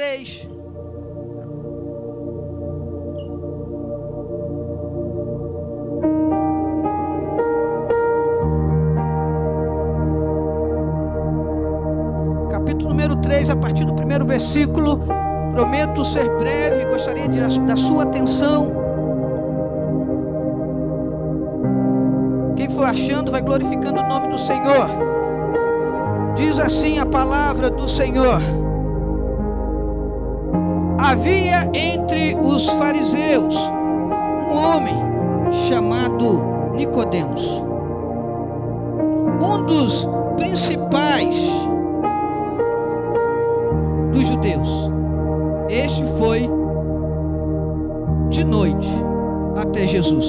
3. Capítulo número 3, a partir do primeiro versículo. Prometo ser breve, gostaria da sua atenção. Quem for achando vai glorificando o nome do Senhor. Diz assim a palavra do Senhor: havia entre os fariseus um homem chamado Nicodemos, um dos principais dos judeus. Este foi de noite até Jesus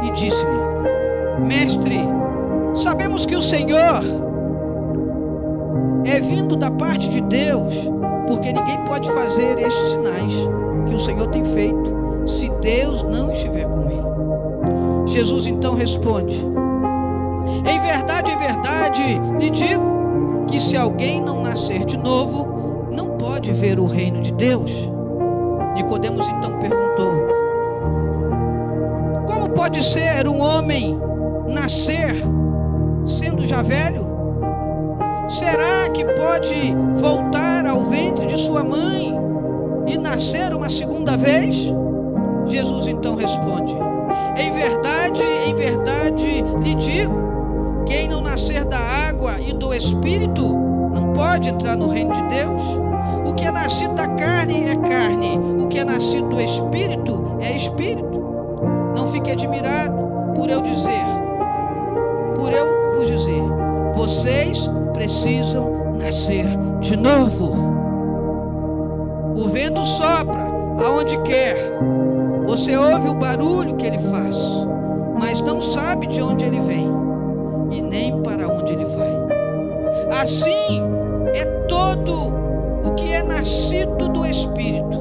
e disse-lhe: Mestre, sabemos que o Senhor é vindo da parte de Deus, porque ninguém pode fazer estes sinais que o Senhor tem feito se Deus não estiver com ele. Jesus então responde: em verdade, lhe digo que se alguém não nascer de novo, não pode ver o reino de Deus. Nicodemos então perguntou: como pode ser um homem nascer sendo já velho? Será que pode voltar ao ventre de sua mãe e nascer uma segunda vez? Jesus então responde: em verdade lhe digo, quem não nascer da água e do Espírito não pode entrar no reino de Deus. O que é nascido da carne é carne, o que é nascido do Espírito é Espírito. Não fique admirado por eu vos dizer, vocês precisam nascer de novo. O vento sopra aonde quer, você ouve o barulho que ele faz, mas não sabe de onde ele vem e nem para onde ele vai. Assim é todo o que é nascido do Espírito.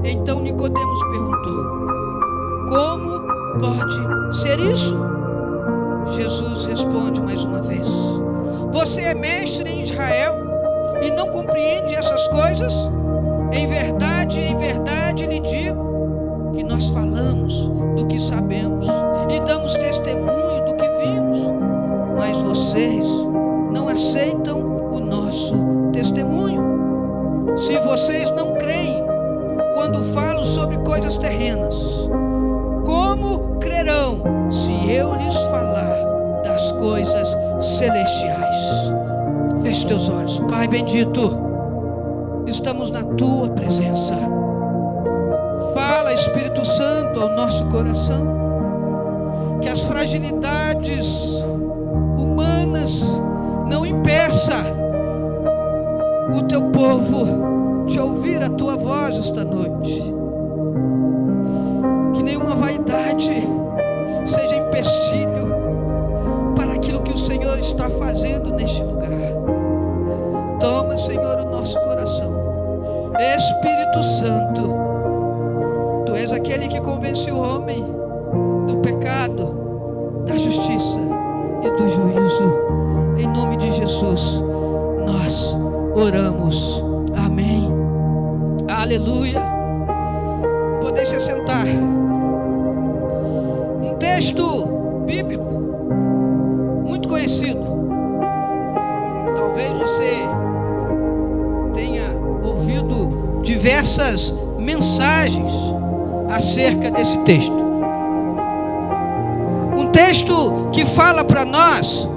Então Nicodemos perguntou: como pode ser isso? Jesus responde mais uma vez: você é mestre em Israel e não compreende essas coisas? Em verdade lhe digo que nós falamos do que sabemos e damos testemunho do que vimos, mas vocês não aceitam o nosso testemunho. Se vocês não creem quando falo sobre coisas terrenas, como crerão se eu lhes falar das coisas celestiais? Feche teus olhos. Pai bendito, estamos na tua presença. Fala, Espírito Santo, ao nosso coração, que as fragilidades humanas não impeçam o teu povo de ouvir a tua voz esta noite. Que nenhuma vaidade seja empecilho para aquilo que o Senhor está fazendo neste lugar. Toma, Senhor, o nosso coração. Espírito Santo, tu és aquele que convence o homem do pecado, da justiça e do juízo. Em nome de Jesus nós oramos. Amém. Aleluia. Podem se sentar. Um texto bíblico muito conhecido. Talvez você tenha ouvido diversas mensagens acerca desse texto. Um texto que fala para nós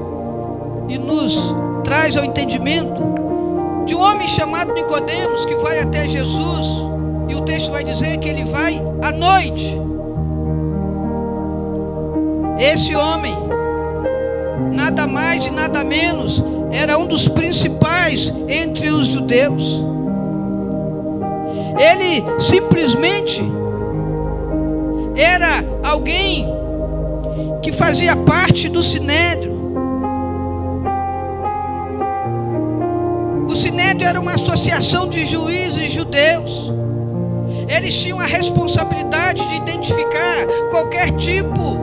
e nos traz ao entendimento de um homem chamado Nicodemos, que vai até Jesus, e o texto vai dizer que ele vai à noite. Esse homem, nada mais e nada menos, era um dos principais entre os judeus. Ele simplesmente era alguém que fazia parte do Sinédrio. O Sinédrio era uma associação de juízes judeus. Eles tinham a responsabilidade de identificar qualquer tipo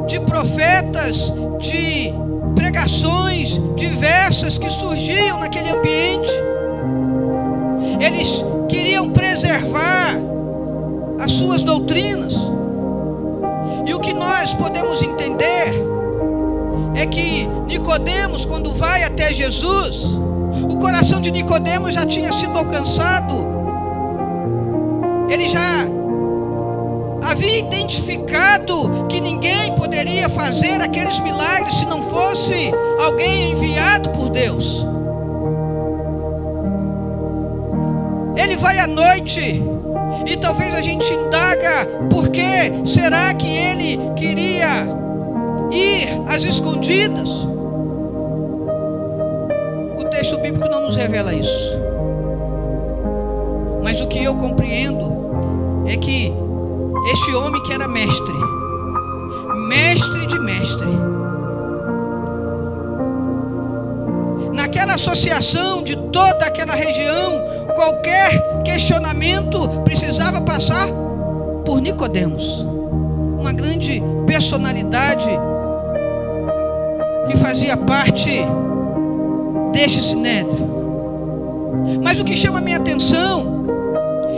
de profetas, de pregações diversas que surgiam naquele ambiente. Eles queriam preservar as suas doutrinas. E o que nós podemos entender é que Nicodemos, quando vai até Jesus, o coração de Nicodemos já tinha sido alcançado. Ele já havia identificado que ninguém poderia fazer aqueles milagres se não fosse alguém enviado por Deus. Ele vai à noite e talvez a gente indaga por que será que ele queria ir às escondidas. O texto bíblico não nos revela isso, mas o que eu compreendo é que este homem que era mestre de mestre, naquela associação de toda aquela região, qualquer questionamento precisava passar por Nicodemos, uma grande personalidade que fazia parte deste sinédrio. Mas o que chama a minha atenção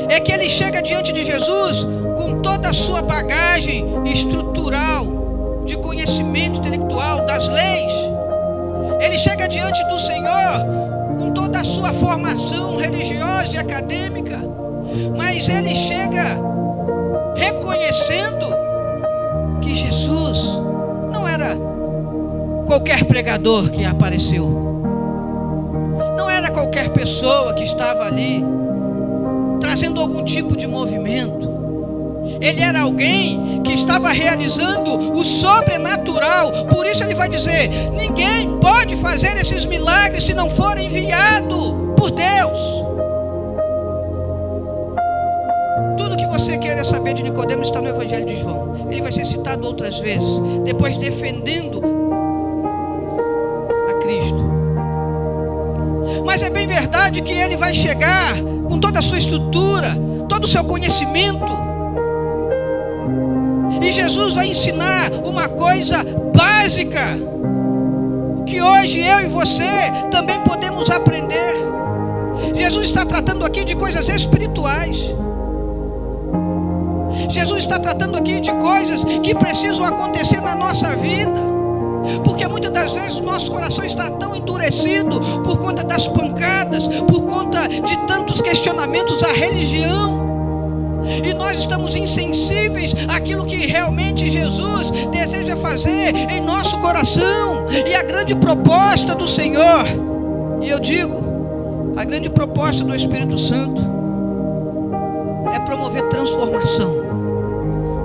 é que ele chega diante de Jesus com toda a sua bagagem estrutural, de conhecimento intelectual, das leis. Ele chega diante do Senhor com toda a sua formação religiosa e acadêmica, mas ele chega reconhecendo que Jesus não era qualquer pregador que apareceu, não era qualquer pessoa que estava ali trazendo algum tipo de movimento. Ele era alguém que estava realizando o sobrenatural. Por isso ele vai dizer: ninguém pode fazer esses milagres se não for enviado por Deus. Tudo que você queira saber de Nicodemos está no Evangelho de João. Ele vai ser citado outras vezes, depois defendendo a Cristo. Mas é bem verdade que ele vai chegar com toda a sua estrutura, todo o seu conhecimento. E Jesus vai ensinar uma coisa básica, que hoje eu e você também podemos aprender. Jesus está tratando aqui de coisas espirituais. Jesus está tratando aqui de coisas que precisam acontecer na nossa vida. Porque muitas das vezes o nosso coração está tão endurecido por conta das pancadas, por conta de tantos questionamentos à religião. E nós estamos insensíveis àquilo que realmente Jesus deseja fazer em nosso coração. E a grande proposta do Senhor, e eu digo, a grande proposta do Espírito Santo é promover transformação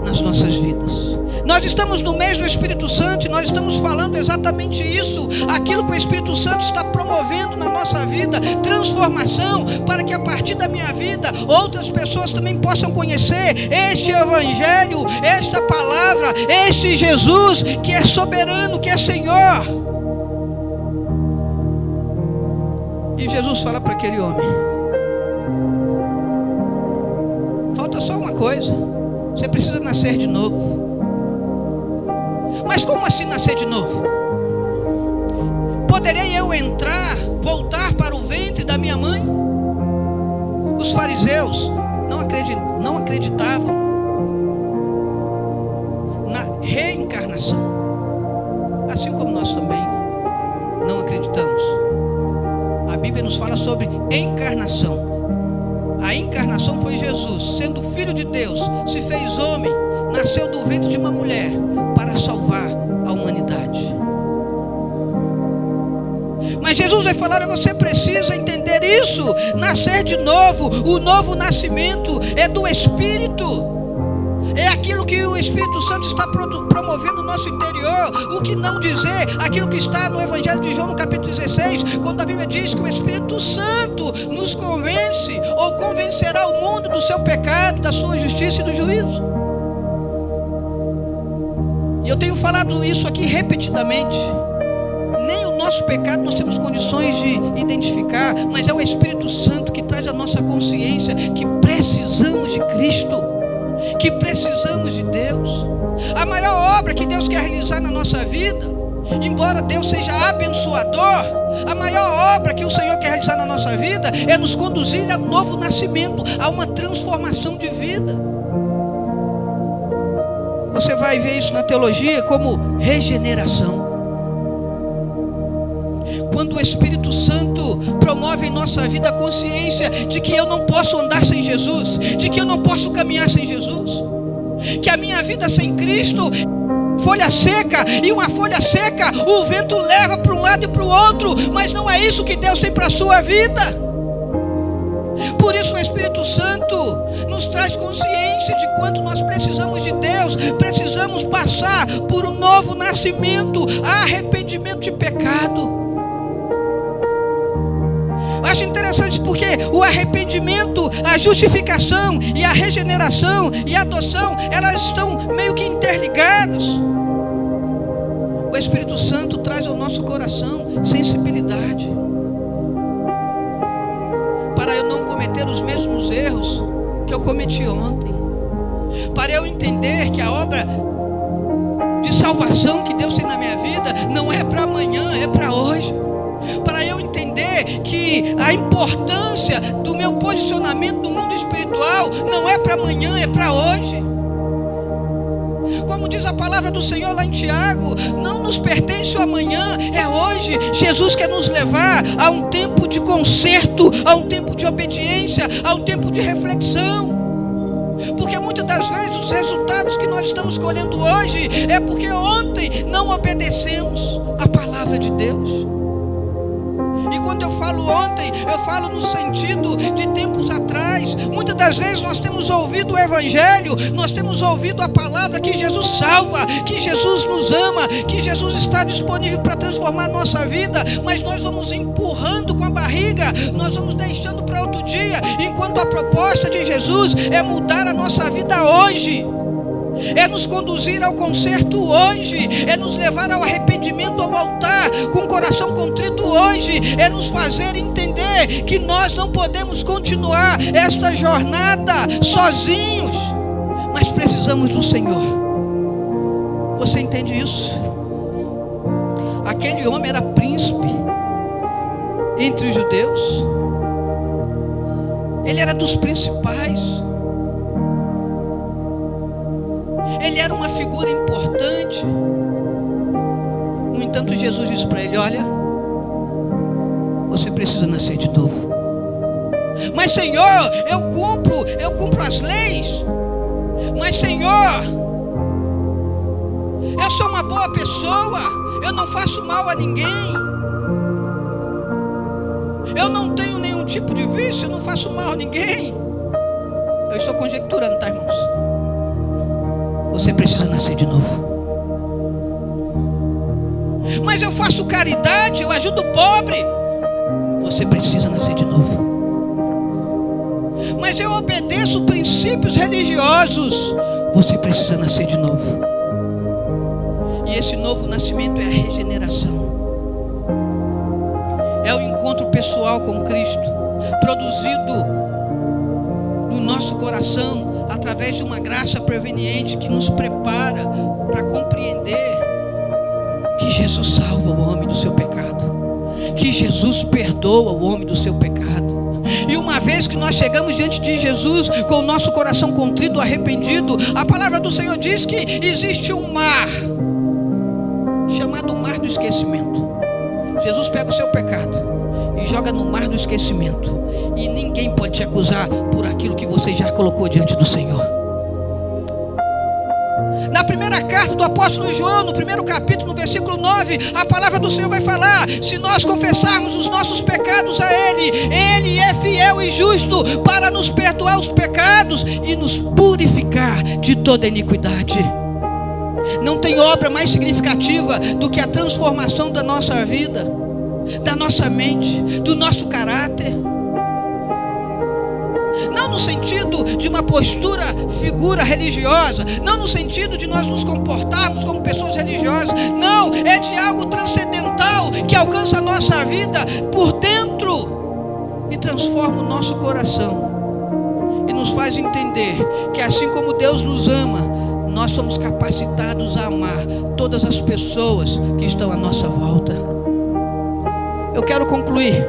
nas nossas vidas. Nós estamos no mês do Espírito Santo e nós estamos falando exatamente isso, aquilo que o Espírito Santo está promovendo na nossa vida, transformação, para que a partir da minha vida outras pessoas também possam conhecer este Evangelho, esta palavra, este Jesus que é soberano, que é Senhor. E Jesus fala para aquele homem: falta só uma coisa, você precisa nascer de novo. Mas como assim nascer de novo? Poderei eu entrar, voltar para o ventre da minha mãe? Os fariseus não acreditavam na reencarnação, assim como nós também não acreditamos. A Bíblia nos fala sobre encarnação. A encarnação foi Jesus, sendo filho de Deus, se fez homem, nasceu do ventre de uma mulher para salvar a humanidade. Mas Jesus vai falar: você precisa entender isso, nascer de novo. O novo nascimento é do Espírito, é aquilo que o Espírito Santo está promovendo no nosso interior. O que não dizer aquilo que está no Evangelho de João, no capítulo 16, quando a Bíblia diz que o Espírito Santo nos convence, ou convencerá o mundo do seu pecado, da sua justiça e do juízo. E eu tenho falado isso aqui repetidamente. Nem o nosso pecado nós temos condições de identificar, mas é o Espírito Santo que traz a nossa consciência que precisamos de Cristo, que precisamos de Deus. A maior obra que Deus quer realizar na nossa vida Embora Deus seja abençoador, a maior obra que o Senhor quer realizar na nossa vida é nos conduzir a um novo nascimento, a uma transformação de vida. Você vai ver isso na teologia como regeneração. Quando o Espírito Santo promove em nossa vida a consciência de que eu não posso andar sem Jesus, de que eu não posso caminhar sem Jesus, que a minha vida sem Cristo, folha seca, e uma folha seca o vento leva para um lado e para o outro, mas não é isso que Deus tem para a sua vida. Por isso o Espírito Santo nos traz consciência de quanto nós precisamos de Deus, precisamos passar por um novo nascimento, arrependimento de pecado. Eu acho interessante porque o arrependimento, a justificação e a regeneração e a adoção, elas estão meio que interligadas. O Espírito Santo traz ao nosso coração sensibilidade para eu não cometer os mesmos erros que eu cometi ontem, para eu entender que a obra de salvação que Deus tem na minha vida não é para amanhã, é para hoje, para eu entender que a importância do meu posicionamento no mundo espiritual não é para amanhã, é para hoje. Como diz a palavra do Senhor lá em Tiago, não nos pertence o amanhã, é hoje. Jesus quer nos levar a um tempo de conserto, a um tempo de obediência, a um tempo de reflexão. Porque muitas das vezes os resultados que nós estamos colhendo hoje é porque ontem não obedecemos a palavra de Deus. E quando eu falo ontem, eu falo no sentido de tempos atrás. Muitas das vezes nós temos ouvido o Evangelho, nós temos ouvido a palavra que Jesus salva, que Jesus nos ama, que Jesus está disponível para transformar a nossa vida, mas nós vamos empurrando com a barriga, nós vamos deixando para outro dia, enquanto a proposta de Jesus é mudar a nossa vida hoje. É nos conduzir ao conserto hoje, é nos levar ao arrependimento, ao altar, com o coração contrito hoje, é nos fazer entender que nós não podemos continuar esta jornada sozinhos, mas precisamos do Senhor. Você entende isso? Aquele homem era príncipe entre os judeus, ele era dos principais, ele era uma figura importante. No entanto, Jesus disse para ele: olha, você precisa nascer de novo. Mas Senhor, eu cumpro as leis. Mas Senhor, eu sou uma boa pessoa, eu não faço mal a ninguém, eu não tenho nenhum tipo de vício, eu não faço mal a ninguém. Eu estou conjecturando, tá, irmãos? Você precisa nascer de novo. Mas eu faço caridade, eu ajudo o pobre. Você precisa nascer de novo. Mas eu obedeço princípios religiosos. Você precisa nascer de novo. E esse novo nascimento é a regeneração. É o encontro pessoal com Cristo, produzido no nosso coração através de uma graça preveniente que nos prepara para compreender que Jesus salva o homem do seu pecado, que Jesus perdoa o homem do seu pecado. E uma vez que nós chegamos diante de Jesus com o nosso coração contrito, arrependido, a palavra do Senhor diz que existe um mar chamado mar do esquecimento. Jesus pega o seu pecado e joga no mar do esquecimento, e ninguém pode te acusar por aquilo que você já colocou diante do Senhor. Na primeira carta do apóstolo João, no primeiro capítulo, no versículo 9, a palavra do Senhor vai falar: se nós confessarmos os nossos pecados a Ele, Ele é fiel e justo para nos perdoar os pecados e nos purificar de toda iniquidade. Não tem obra mais significativa do que a transformação da nossa vida, da nossa mente, do nosso caráter. Não no sentido de uma postura, figura religiosa, não no sentido de nós nos comportarmos como pessoas religiosas, não, é de algo transcendental que alcança a nossa vida por dentro e transforma o nosso coração e nos faz entender que assim como Deus nos ama, nós somos capacitados a amar todas as pessoas que estão à nossa volta. Eu quero concluir.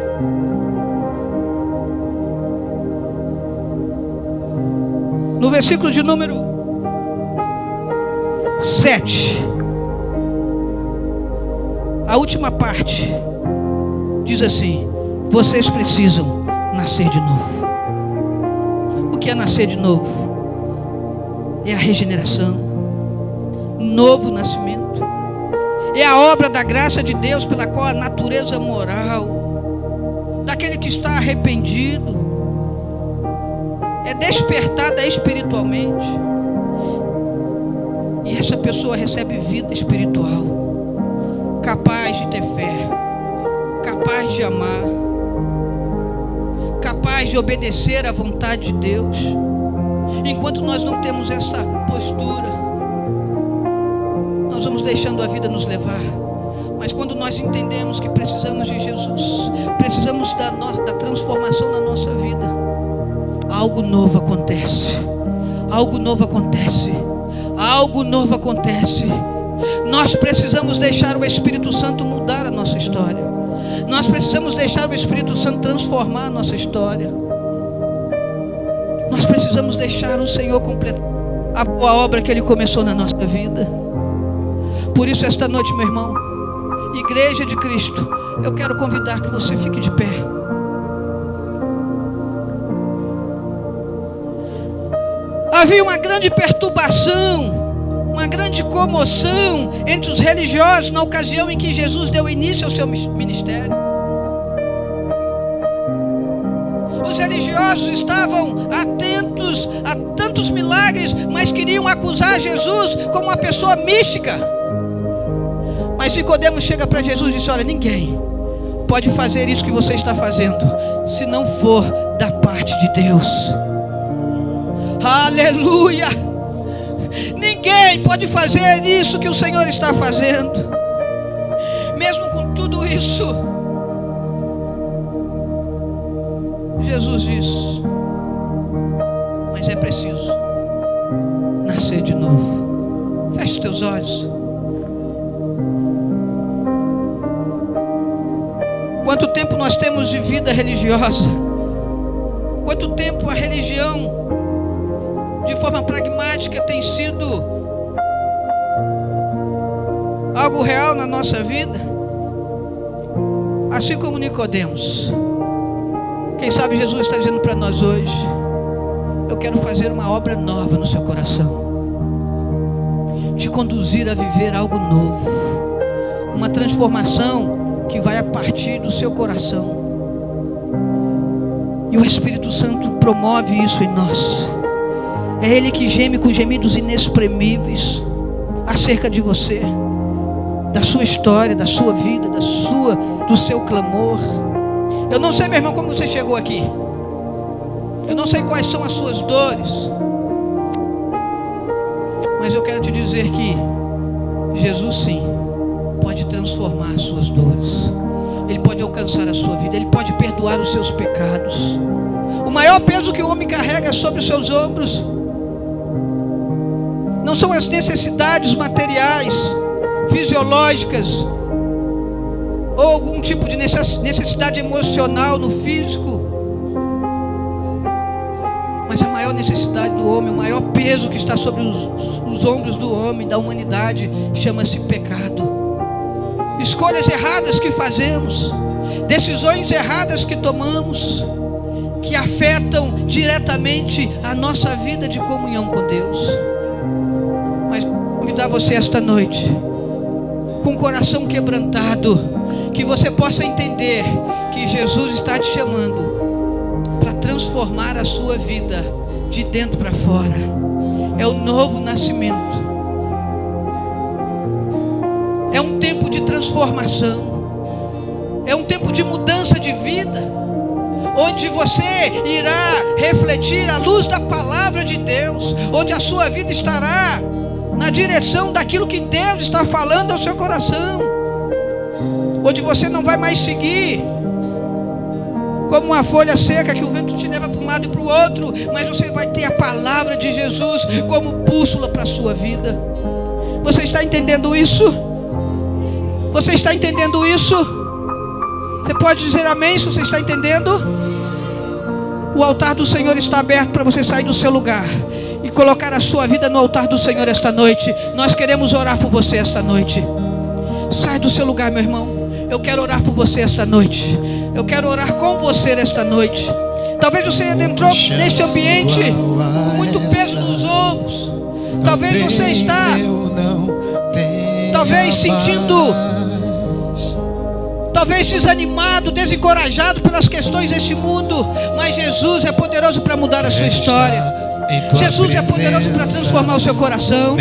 No versículo de número 7, a última parte diz assim: vocês precisam nascer de novo. O que é nascer de novo? É a regeneração, novo nascimento. É a obra da graça de Deus pela qual a natureza moral daquele que está arrependido é despertada espiritualmente, e essa pessoa recebe vida espiritual, capaz de ter fé, capaz de amar, capaz de obedecer à vontade de Deus. Enquanto nós não temos essa postura, nós vamos deixando a vida nos levar. Mas quando nós entendemos que precisamos de Jesus, precisamos da transformação na nossa vida, algo novo acontece. Algo novo acontece. Algo novo acontece. Nós precisamos deixar o Espírito Santo mudar a nossa história. Nós precisamos deixar o Espírito Santo transformar a nossa história. Nós precisamos deixar o Senhor completar a boa obra que Ele começou na nossa vida. Por isso, esta noite, meu irmão, Igreja de Cristo, eu quero convidar que você fique de pé. Havia uma grande perturbação, uma grande comoção entre os religiosos na ocasião em que Jesus deu início ao seu ministério. Os religiosos estavam atentos a tantos milagres, mas queriam acusar Jesus como uma pessoa mística. Mas Nicodemos chega para Jesus e diz: olha, ninguém pode fazer isso que você está fazendo, se não for da parte de Deus. Aleluia! Ninguém pode fazer isso que o Senhor está fazendo. Mesmo com tudo isso, Jesus diz: mas é preciso nascer de novo. Feche os teus olhos. Quanto tempo nós temos de vida religiosa? Quanto tempo a religião, de forma pragmática, tem sido algo real na nossa vida? Assim como Nicodemos. Quem sabe Jesus está dizendo para nós hoje: eu quero fazer uma obra nova no seu coração, te conduzir a viver algo novo, uma transformação que vai a partir do seu coração. E o Espírito Santo promove isso em nós. É Ele que geme com gemidos inexprimíveis acerca de você, da sua história, da sua vida, do seu clamor. Eu não sei, meu irmão, como você chegou aqui. Eu não sei quais são as suas dores. Mas eu quero te dizer que Jesus, sim, pode transformar as suas dores. Ele pode alcançar a sua vida. Ele pode perdoar os seus pecados. O maior peso que o homem carrega sobre os seus ombros não são as necessidades materiais, fisiológicas, ou algum tipo de necessidade emocional no físico. Mas a maior necessidade do homem, o maior peso que está sobre os ombros do homem, da humanidade, chama-se pecado. Escolhas erradas que fazemos, decisões erradas que tomamos, que afetam diretamente a nossa vida de comunhão com Deus. Mas vou convidar você esta noite, com o coração quebrantado, que você possa entender que Jesus está te chamando para transformar a sua vida de dentro para fora. É o novo nascimento. É um tempo de transformação. É um tempo de mudança de vida, onde você irá refletir a luz da palavra de Deus, onde a sua vida estará na direção daquilo que Deus está falando ao seu coração, onde você não vai mais seguir como uma folha seca que o vento te leva para um lado e para o outro, mas você vai ter a palavra de Jesus como bússola para a sua vida. Você está entendendo isso? Você está entendendo isso? Você pode dizer amém se você está entendendo? O altar do Senhor está aberto para você sair do seu lugar e colocar a sua vida no altar do Senhor esta noite. Nós queremos orar por você esta noite. Sai do seu lugar, meu irmão. Eu quero orar por você esta noite. Eu quero orar com você esta noite. Talvez você adentrou neste ambiente com muito peso nos ombros. Talvez você está sentindo, talvez desanimado, desencorajado pelas questões deste mundo. Mas Jesus é poderoso para mudar a sua história. Jesus é poderoso para transformar o seu coração.